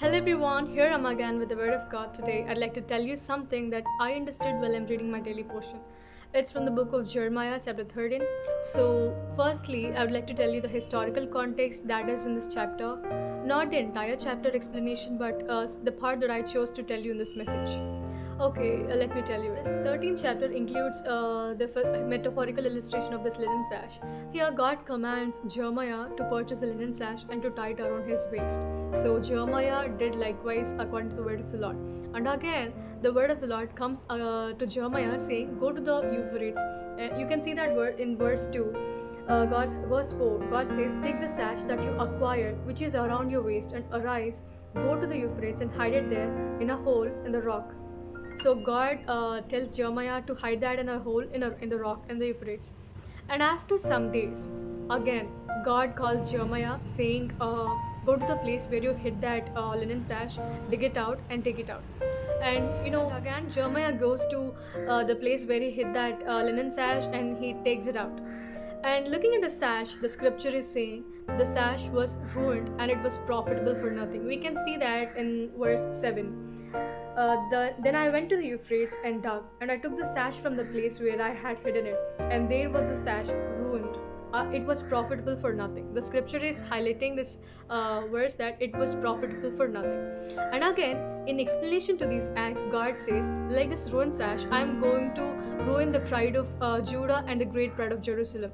Hello everyone, here I'm again with the Word of God. Today I'd like to tell you something that I understood while I'm reading my daily portion. It's from the book of Jeremiah, chapter 13. So, firstly, I would like to tell you the historical context that is in this chapter. Not the entire chapter explanation, but the part that I chose to tell you in this message. Okay, let me tell you. This 13th chapter includes the metaphorical illustration of this linen sash. Here, God commands Jeremiah to purchase a linen sash and to tie it around his waist. So, Jeremiah did likewise according to the word of the Lord. And again, the word of the Lord comes to Jeremiah saying, "Go to the Euphrates." You can see that word in verse 2. Verse 4, God says, "Take the sash that you acquired, which is around your waist, and arise, go to the Euphrates, and hide it there in a hole in the rock." So God tells Jeremiah to hide that in a hole in the rock in the Euphrates. And after some days, again, God calls Jeremiah saying, "Go to the place where you hid that linen sash, dig it out, and take it out." And again, Jeremiah goes to the place where he hid that linen sash and he takes it out. And looking at the sash, the scripture is saying the sash was ruined and it was profitable for nothing. We can see that in verse 7. Then I went to the Euphrates and dug, and I took the sash from the place where I had hidden it, and there was the sash ruined. It was profitable for nothing. The scripture is highlighting this verse that it was profitable for nothing. And again, in explanation to these acts, God says, like this ruined sash, I am going to ruin the pride of Judah and the great pride of Jerusalem.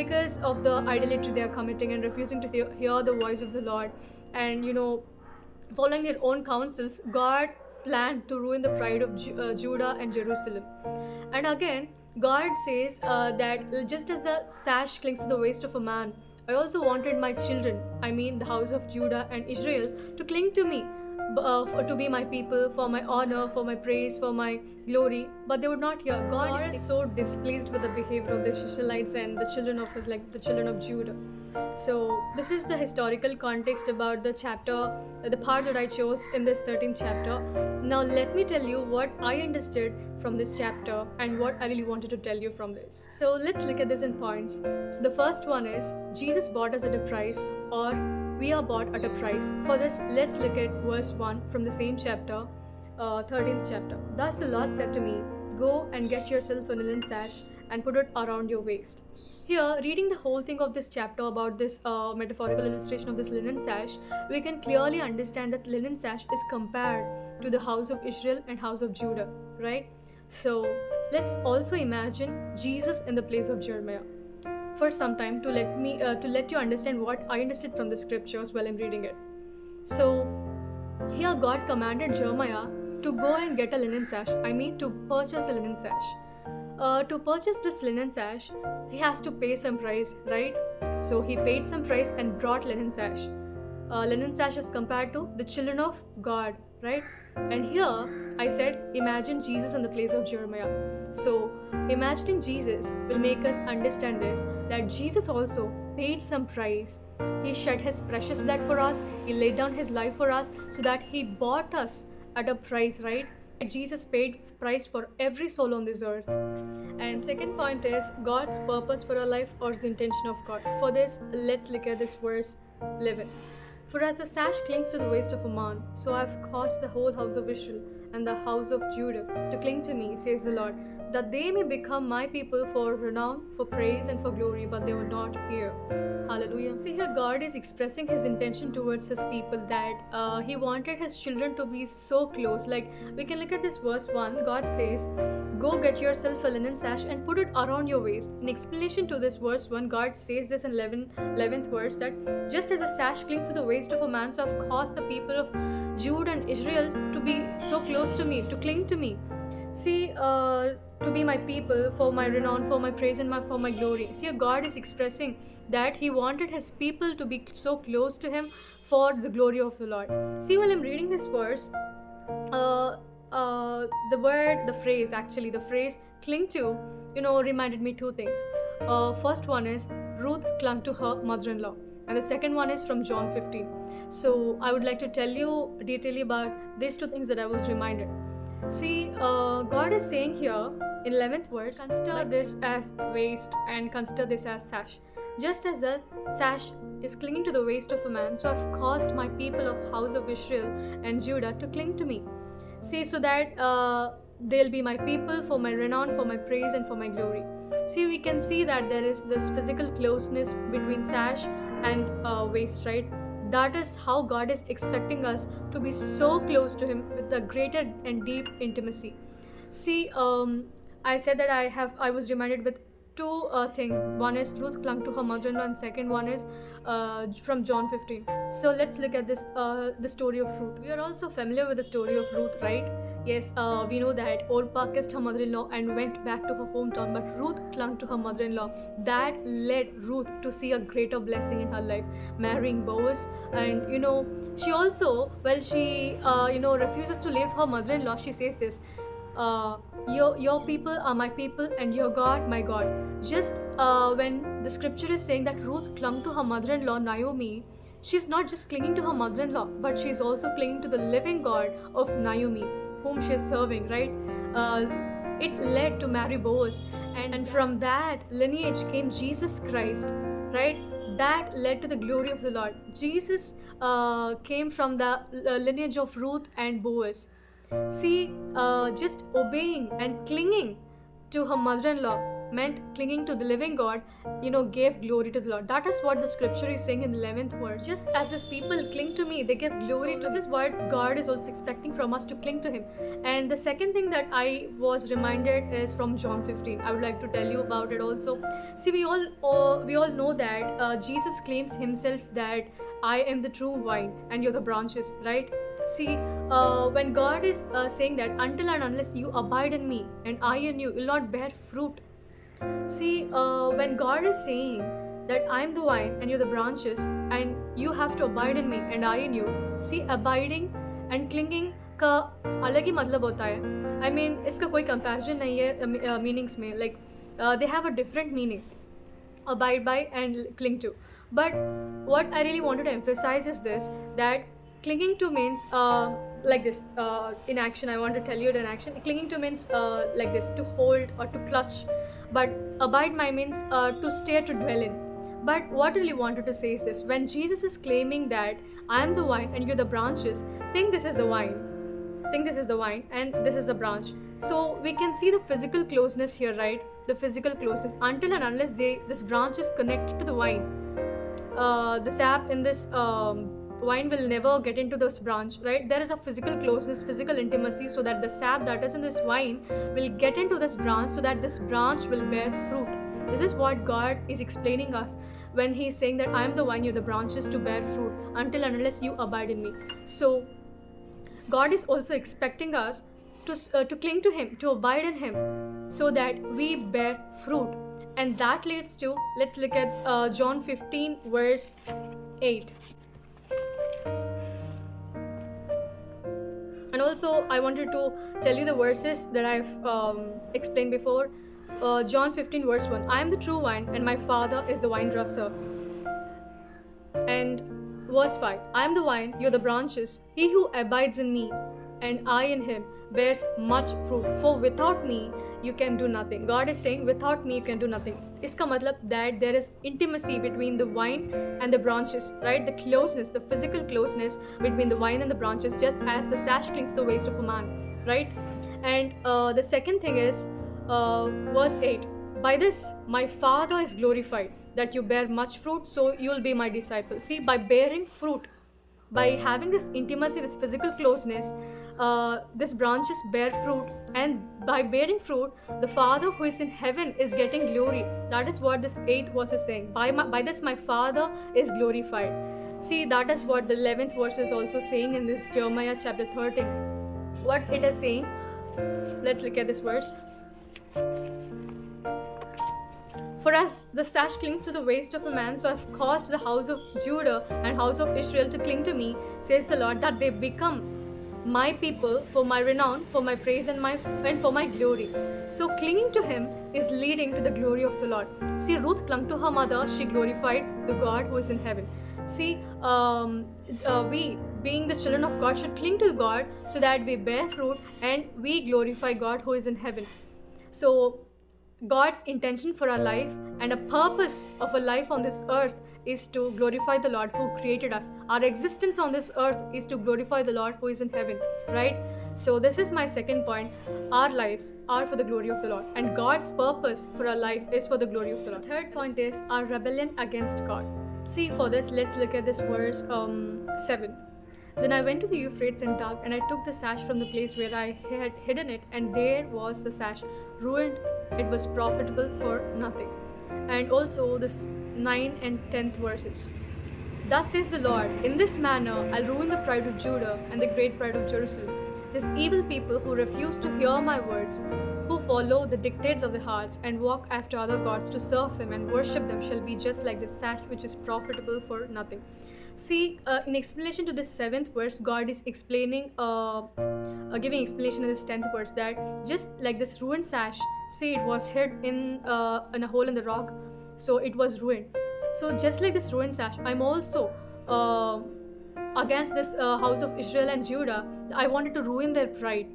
Because of the idolatry they are committing and refusing to hear the voice of the Lord, and following their own counsels, God planned to ruin the pride of Judah and Jerusalem. And again, God says that just as the sash clings to the waist of a man, I also wanted my children, I mean the house of Judah and Israel, to cling to me, to be my people, for my honor, for my praise, for my glory, but they would not hear. God is so displeased with the behavior of the Israelites and the children of his, like the children of Judah. So this is the historical context about the chapter, the part that I chose in this 13th chapter. Now let me tell you what I understood from this chapter and what I really wanted to tell you from this. So let's look at this in points. So the first one is Jesus bought us at a price, or we are bought at a price. For this, let's look at verse 1 from the same chapter, 13th chapter. Thus the Lord said to me, "Go and get yourself a linen sash and put it around your waist." Here, reading the whole thing of this chapter about this metaphorical illustration of this linen sash, we can clearly understand that linen sash is compared to the house of Israel and house of Judah, right? So let's also imagine Jesus in the place of Jeremiah for some time to let you understand what I understood from the scriptures while I'm reading it. So here God commanded Jeremiah to go and get a linen sash. I mean to purchase a linen sash. To purchase this linen sash, he has to pay some price, right? So he paid some price and brought linen sash. Linen sash is compared to the children of God, right? And here I said, imagine Jesus in the place of Jeremiah. So imagining Jesus will make us understand this, that Jesus also paid some price. He shed his precious blood for us. He laid down his life for us so that he bought us at a price, right? Jesus paid price for every soul on this earth. And second point is God's purpose for our life, or the intention of God. For this, let's look at this verse 11. For as the sash clings to the waist of a man, so I have caused the whole house of Israel and the house of Judah to cling to me, says the Lord, that they may become my people for renown, for praise, and for glory, but they will not hear. Hallelujah. See here, God is expressing his intention towards his people, that he wanted his children to be so close. Like we can look at this verse 1. God says, "Go get yourself a linen sash and put it around your waist." In explanation to this verse 1, God says this in 11th verse, that just as a sash clings to the waist of a man, so I've caused the people of Judah and Israel to be so close to me, to cling to me. See, to be my people, for my renown, for my praise, and for my glory. See, God is expressing that he wanted his people to be so close to him for the glory of the Lord. See, while I'm reading this verse, the phrase cling to, reminded me two things. First one is Ruth clung to her mother-in-law, and the second one is from John 15. So I would like to tell you detailedly about these two things that I was reminded. See, God is saying here in 11th verse, consider this as waist and consider this as sash. Just as the sash is clinging to the waist of a man, so I've caused my people of house of Israel and Judah to cling to me. See, so that they'll be my people for my renown, for my praise, and for my glory. See, we can see that there is this physical closeness between sash and waist, right? That is how God is expecting us to be so close to Him with a greater and deep intimacy. See, I said that I was reminded with two things. One is Ruth clung to her mother-in-law, and second one is from John 15. So let's look at this, the story of Ruth. We are also familiar with the story of Ruth, right? Yes, we know that Orpah kissed her mother-in-law and went back to her hometown, but Ruth clung to her mother-in-law. That led Ruth to see a greater blessing in her life, marrying Boaz. And she also, she refuses to leave her mother-in-law, she says this, your people are my people and your God my God. Just when the scripture is saying that Ruth clung to her mother-in-law Naomi, she's not just clinging to her mother-in-law, but she's also clinging to the living God of Naomi, whom she is serving, right? It led to marry Boaz, and from that lineage came Jesus Christ, right? That led to the glory of the Lord. Jesus came from the lineage of Ruth and Boaz. See, just obeying and clinging to her mother-in-law meant clinging to the living God, gave glory to the Lord. That is what the scripture is saying in the 11th verse. Just as these people cling to me, they give glory to. This is what God is also expecting from us, to cling to Him. And the second thing that I was reminded is from John 15. I would like to tell you about it also. See, we all know that Jesus claims Himself that I am the true vine and you're the branches, right? See, when God is saying that until and unless you abide in me and I in you, will not bear fruit. See, when God is saying that I am the vine and you're the branches and you have to abide in me and I in you. See, abiding and clinging का अलग ही मतलब होता है. I mean, इसका कोई comparison नहीं है meanings में. Like, they have a different meaning. Abide by and cling to. But what I really wanted to emphasize is this, that clinging to means like this, in action. I want to tell you it in action. Clinging to means like this, to hold or to clutch. But abide by means to stay, to dwell in. But what I really wanted to say is this: when Jesus is claiming that I am the vine and you're the branches, think this is the vine. Think this is the vine and this is the branch. So we can see the physical closeness here, right? The physical closeness. Until and unless this branch is connected to the vine, the sap in this wine will never get into this branch, right? There is a physical closeness, physical intimacy, so that the sap that is in this wine will get into this branch, so that this branch will bear fruit. This is what God is explaining us when He's saying that I am the vine, you're the branches, to bear fruit until and unless you abide in me. So God is also expecting us to cling to Him, to abide in Him, so that we bear fruit. And that leads to, let's look at John 15 verse 8. And also, I wanted to tell you the verses that I've explained before. John 15 verse 1. I am the true vine and my Father is the vine dresser. And verse 5. I am the vine, you are the branches. He who abides in me and I in him bears much fruit. For without me, you can do nothing. God is saying, without me, you can do nothing. Iska matlab that there is intimacy between the vine and the branches, right? The closeness, the physical closeness between the vine and the branches, just as the sash clings to the waist of a man, right? And the second thing is verse 8. By this, my Father is glorified, that you bear much fruit, so you will be my disciples. See, by bearing fruit, by having this intimacy, this physical closeness, this branches bear fruit, and by bearing fruit, the Father who is in heaven is getting glory. That is what this 8th verse is saying. By this my Father is glorified. See, that is what the 11th verse is also saying in this Jeremiah chapter 13. What it is saying, let's look at this verse. For as the sash clings to the waist of a man, so I have caused the house of Judah and house of Israel to cling to me, says the Lord, that they become my people for my renown, for my praise and for my glory. So clinging to Him is leading to the glory of the Lord. See, Ruth clung to her mother, she glorified the God who is in heaven. See, we, being the children of God, should cling to God so that we bear fruit and we glorify God who is in heaven. So God's intention for our life and a purpose of a life on this earth is to glorify the Lord who created us. Our existence on this earth is to glorify the Lord who is in heaven, right? So this is my second point. Our lives are for the glory of the Lord, and God's purpose for our life is for the glory of the Lord. Third point is our rebellion against God. See, for this, let's look at this verse 7. Then I went to the Euphrates and dug, and I took the sash from the place where I had hidden it, and there was the sash, ruined. It was profitable for nothing. And also this 9 and 10th verses. Thus says the Lord, in this manner I'll ruin the pride of Judah and the great pride of Jerusalem. This evil people who refuse to hear my words, who follow the dictates of their hearts and walk after other gods to serve them and worship them, shall be just like the sash which is profitable for nothing. See, in explanation to this 7th verse, God is explaining, giving explanation in this 10th verse, that just like this ruined sash, see, it was hid in a hole in the rock, so it was ruined. So just like this ruined sash, I'm also against this house of Israel and Judah. I wanted to ruin their pride.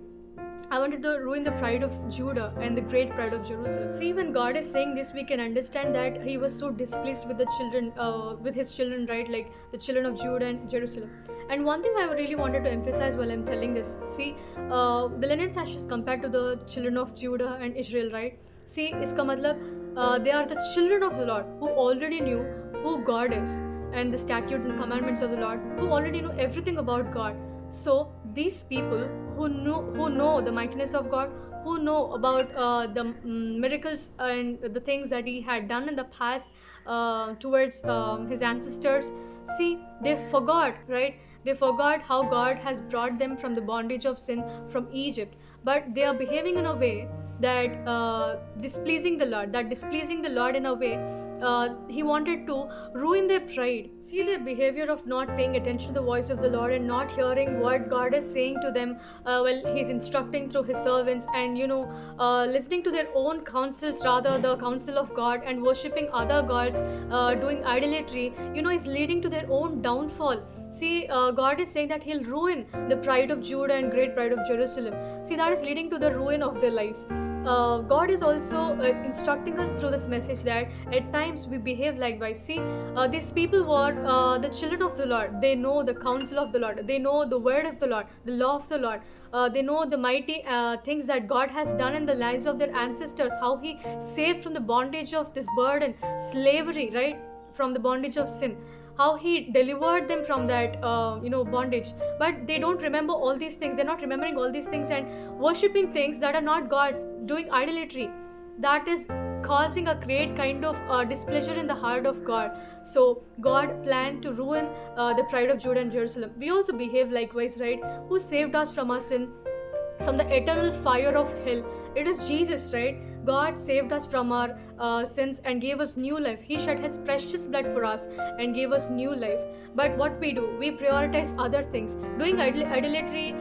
I wanted to ruin the pride of Judah and the great pride of Jerusalem. See, when God is saying this, we can understand that He was so displeased with the children, with His children, right? Like the children of Judah and Jerusalem. And one thing I really wanted to emphasize while I'm telling this, see, the linen sash is compared to the children of Judah and Israel, right? See, iska matlab, they are the children of the Lord who already knew who God is and the statutes and commandments of the Lord, who already know everything about God. So these people who know the mightiness of God, who know about the miracles and the things that He had done in the past towards His ancestors, see, they forgot, right? They forgot how God has brought them from the bondage of sin from Egypt, but they are behaving in a way that displeasing the Lord in a way. He wanted to ruin their pride. See, their behavior of not paying attention to the voice of the Lord and not hearing what God is saying to them He's instructing through His servants, and listening to their own counsels rather the counsel of God, and worshipping other gods, doing idolatry, is leading to their own downfall. See, God is saying that He'll ruin the pride of Judah and great pride of Jerusalem. See, that is leading to the ruin of their lives. God is also instructing us through this message that at times we behave likewise. See, these people were the children of the Lord. They know the counsel of the Lord. They know the word of the Lord, the law of the Lord. They know the mighty things that God has done in the lives of their ancestors, how He saved from the bondage of this burden, slavery, right? From the bondage of sin. How He delivered them from that bondage. But they don't remember all these things. They're not remembering all these things and worshipping things that are not gods, doing idolatry. That is causing a great kind of displeasure in the heart of God. So God planned to ruin the pride of Judah and Jerusalem. We also behave likewise, right? Who saved us from our sin, from the eternal fire of hell? It is Jesus, right? God saved us from our sins and gave us new life. He shed His precious blood for us and gave us new life. But what we do, we prioritize other things, doing idolatry.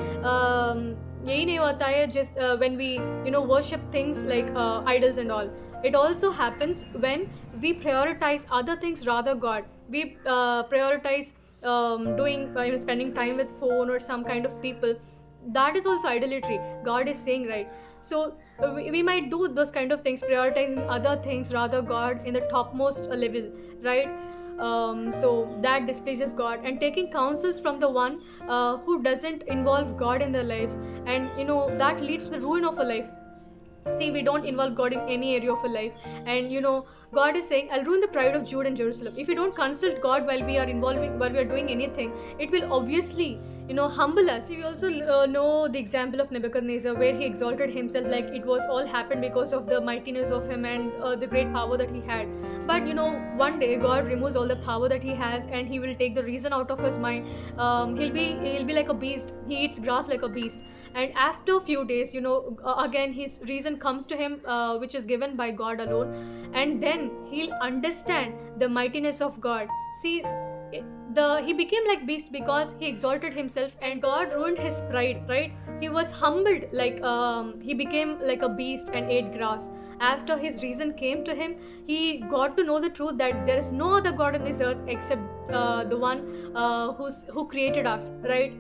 यही नहीं होता है just when we worship things like idols and all. It also happens when we prioritize other things rather God. We prioritize doing spending time with phone or some kind of people. That is also idolatry. God is saying, right? So we might do those kind of things, prioritizing other things rather God in the topmost level, right? So that displeases God, and taking counsels from the one who doesn't involve God in their lives, and that leads to the ruin of a life. See, we don't involve God in any area of our life, and God is saying, I'll ruin the pride of Judah and Jerusalem. If we don't consult God while we are doing anything, it will obviously humble us. We also know the example of Nebuchadnezzar, where he exalted himself like it was all happened because of the mightiness of him and the great power that he had. But one day God removes all the power that he has, and He will take the reason out of his mind. He'll be like a beast. He eats grass like a beast. And after a few days, again his reason comes to him, which is given by God alone, and then he'll understand the mightiness of God. See, he became like beast because he exalted himself, and God ruined his pride, right? He was humbled, like he became like a beast and ate grass. After his reason came to him, he got to know the truth that there is no other God on this earth except the one who created us, right?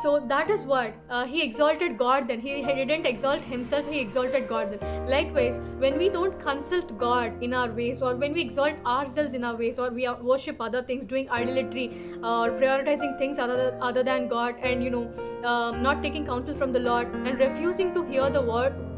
So that is what he exalted God then. He didn't exalt himself, he exalted God then. Likewise, when we don't consult God in our ways, or when we exalt ourselves in our ways, or we worship other things, doing idolatry, or prioritizing things other than God, and not taking counsel from the Lord, and refusing to hear the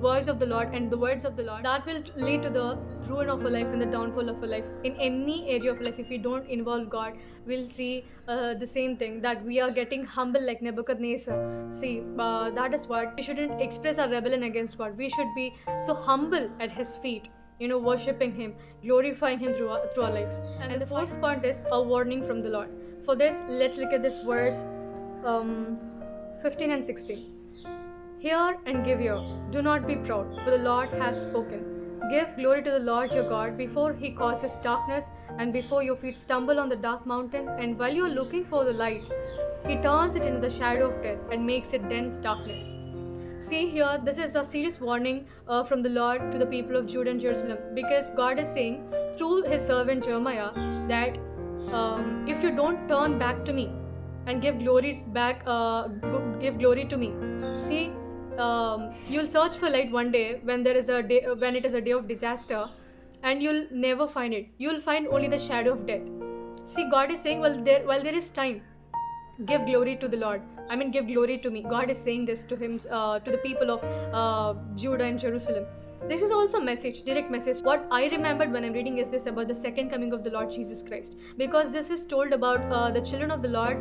voice of the Lord and the words of the Lord, that will lead to the ruin of a life and the downfall of a life. In any area of life, if we don't involve God, we'll see the same thing, that we are getting humble like Nebuchadnezzar. See, that is what we shouldn't express our rebellion against God. We should be so humble at His feet, worshipping Him, glorifying Him through our lives. And the fourth point is a warning from the Lord. For this, let's look at this verse 15 and 16. Hear and give ear. Do not be proud, for the Lord has spoken. Give glory to the Lord your God before He causes darkness, and before your feet stumble on the dark mountains, and while you are looking for the light, He turns it into the shadow of death and makes it dense darkness. See here, this is a serious warning from the Lord to the people of Judah and Jerusalem, because God is saying through His servant Jeremiah that if you don't turn back to me and give glory to me, see, you'll search for light one day when it is a day of disaster, and you'll never find it. You'll find only the shadow of death. See, God is saying, while there is time, give glory to the Lord. Give glory to me. God is saying this to the people of Judah and Jerusalem. This is also a message, direct message. What I remembered when I'm reading is this about the second coming of the Lord Jesus Christ, because this is told about the children of the Lord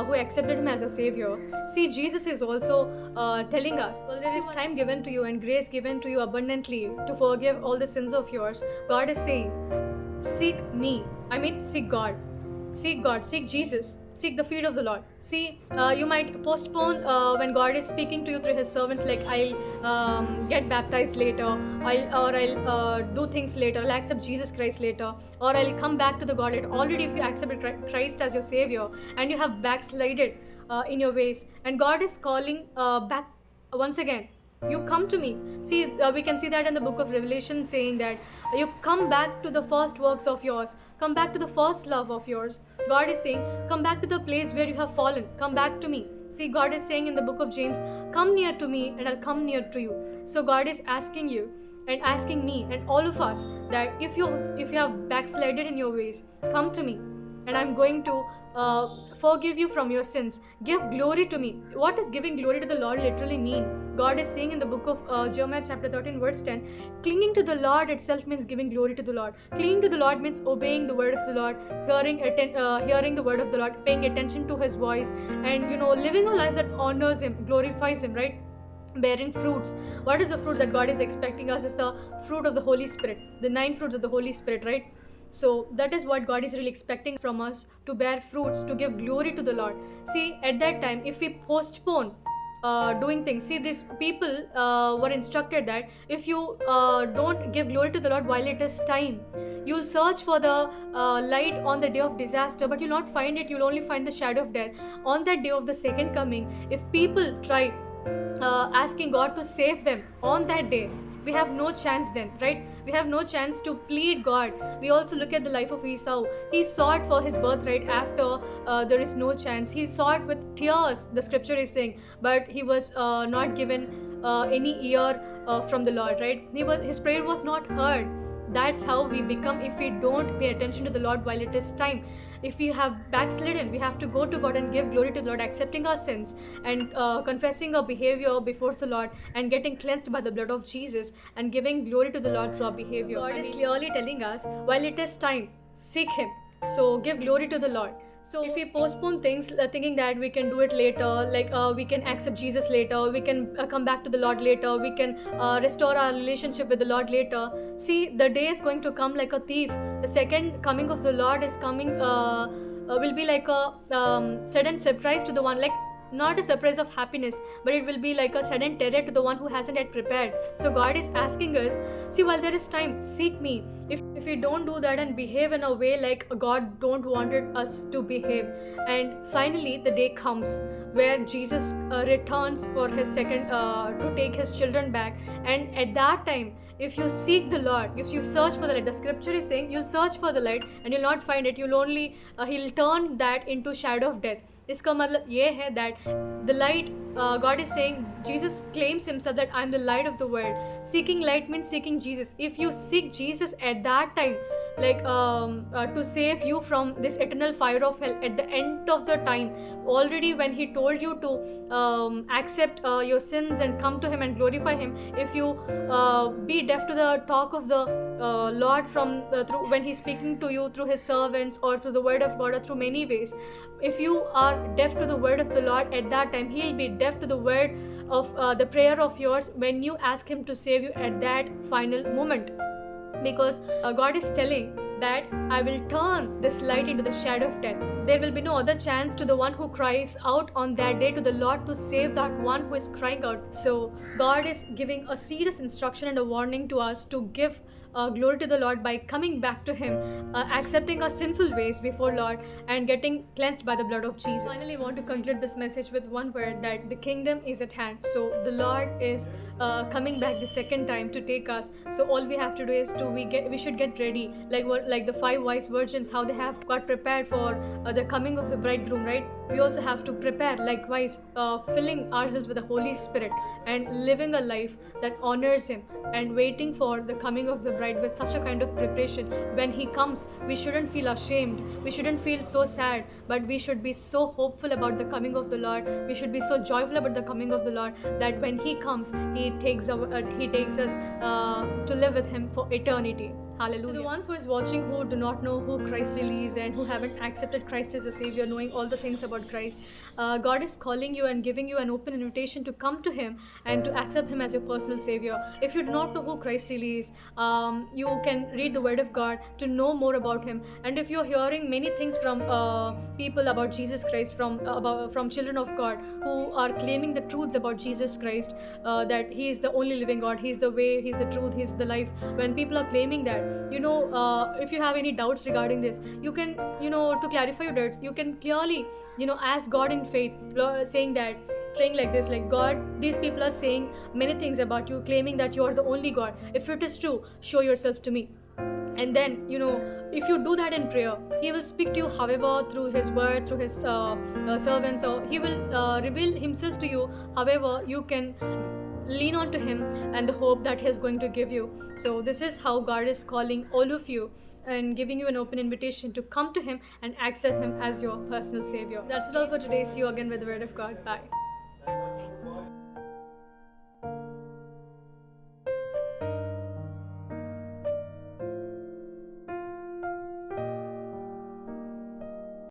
who accepted Him as a Savior. See, Jesus is also telling us, well, there is time given to you and grace given to you abundantly to forgive all the sins of yours. God is saying, seek me. Seek God. Seek God. Seek Jesus. Seek the feet of the Lord. See, you might postpone when God is speaking to you through His servants, like I'll get baptized later, I'll do things later, I'll accept Jesus Christ later, or I'll come back to the Godhead. Already, if you accepted Christ as your Savior and you have backslided in your ways, and God is calling back once again, you come to me. See, we can see that in the book of Revelation, saying that you come back to the first works of yours, come back to the first love of yours. God is saying, come back to the place where you have fallen, come back to me. See, God is saying in the book of James, come near to me and I'll come near to you. So God is asking you and asking me and all of us that if you have backslided in your ways, come to me and I'm going to forgive you from your sins. Give glory to me. What does giving glory to the Lord literally mean? God is saying in the book of Jeremiah chapter 13 verse 10, clinging to the Lord itself means giving glory to the Lord. Clinging to the Lord means obeying the word of the Lord, hearing the word of the Lord, paying attention to His voice, and living a life that honors Him, glorifies Him, right? Bearing fruits. What is the fruit that God is expecting us? Is the fruit of the Holy Spirit, the 9 fruits of the Holy Spirit, right? So that is what God is really expecting from us, to bear fruits, to give glory to the Lord. See, at that time, if we postpone doing things, see, these people were instructed that if you don't give glory to the Lord while it is time, you'll search for the light on the day of disaster, but you'll not find it. You'll only find the shadow of death. On that day of the second coming, if people try asking God to save them on that day, we have no chance then, right? We have no chance to plead God. We also look at the life of Esau. He sought for his birthright after there is no chance. He sought with tears, the scripture is saying, but he was not given any ear from the Lord, right? His prayer was not heard. That's how we become if we don't pay attention to the Lord while it is time. If we have backslidden, we have to go to God and give glory to the Lord, accepting our sins and confessing our behavior before the Lord and getting cleansed by the blood of Jesus and giving glory to the Lord through our behavior. God is clearly telling us, while it is time, seek Him. So give glory to the Lord. So if we postpone things thinking that we can do it later, like we can accept Jesus later, we can come back to the Lord later, we can restore our relationship with the Lord later. See, the day is going to come like a thief. The second coming of the Lord is coming, will be like a sudden surprise to the one, like not a surprise of happiness, but it will be like a sudden terror to the one who hasn't yet prepared. So God is asking us, see, while there is time, seek me. If we don't do that and behave in a way like God don't wanted us to behave, and finally the day comes where Jesus returns for His second to take His children back, and at that time, if you seek the Lord, if you search for the light, the scripture is saying you'll search for the light and you'll not find it. You'll only He'll turn that into shadow of death. इसका मतलब ये है that the light, God is saying, Jesus claims himself that I'm the light of the world. Seeking light means seeking Jesus. If you seek Jesus at that time, like to save you from this eternal fire of hell at the end of the time, already when he told you to accept your sins and come to him and glorify him, if you be deaf to the talk of the Lord from through when he's speaking to you through his servants or through the word of God or through many ways, if you are deaf to the word of the Lord at that time, he'll be deaf to the word of the prayer of yours when you ask him to save you at that final moment. Because God is telling that I will turn this light into the shadow of death. There will be no other chance to the one who cries out on that day to the Lord to save that one who is crying out. So God is giving a serious instruction and a warning to us to give glory to the Lord by coming back to him, accepting our sinful ways before Lord and getting cleansed by the blood of Jesus. Finally, I want to conclude this message with one word, that the kingdom is at hand. So the Lord is coming back the second time to take us. So all we have to do is we should get ready, like the 5 wise virgins, how they have got prepared for the coming of the bridegroom, right? We also have to prepare likewise, filling ourselves with the Holy Spirit and living a life that honors him and waiting for the coming of the bride with such a kind of preparation. When he comes, we shouldn't feel ashamed, we shouldn't feel so sad, but we should be so hopeful about the coming of the Lord. We should be so joyful about the coming of the Lord, that when he comes, he takes us to live with him for eternity. Hallelujah. To the ones who is watching who do not know who Christ really is and who haven't accepted Christ as a savior, knowing all the things about Christ, God is calling you and giving you an open invitation to come to him and to accept him as your personal savior. If you do not know who Christ really is, you can read the word of God to know more about him. And if you're hearing many things from people about Jesus Christ, from children of God who are claiming the truths about Jesus Christ, that he is the only living God, he's the way, he's the truth, he's the life. When people are claiming that, if you have any doubts regarding this, you can, to clarify your doubts, you can clearly, ask God in faith, saying that, praying like this, like, God, these people are saying many things about you, claiming that you are the only God. If it is true, show yourself to me. And then, if you do that in prayer, he will speak to you, however, through his word, through his servants, or he will reveal himself to you, however you can lean on to him and the hope that he is going to give you. So this is how God is calling all of you and giving you an open invitation to come to him and accept him as your personal savior. That's it all for today. See you again with the word of God. Bye.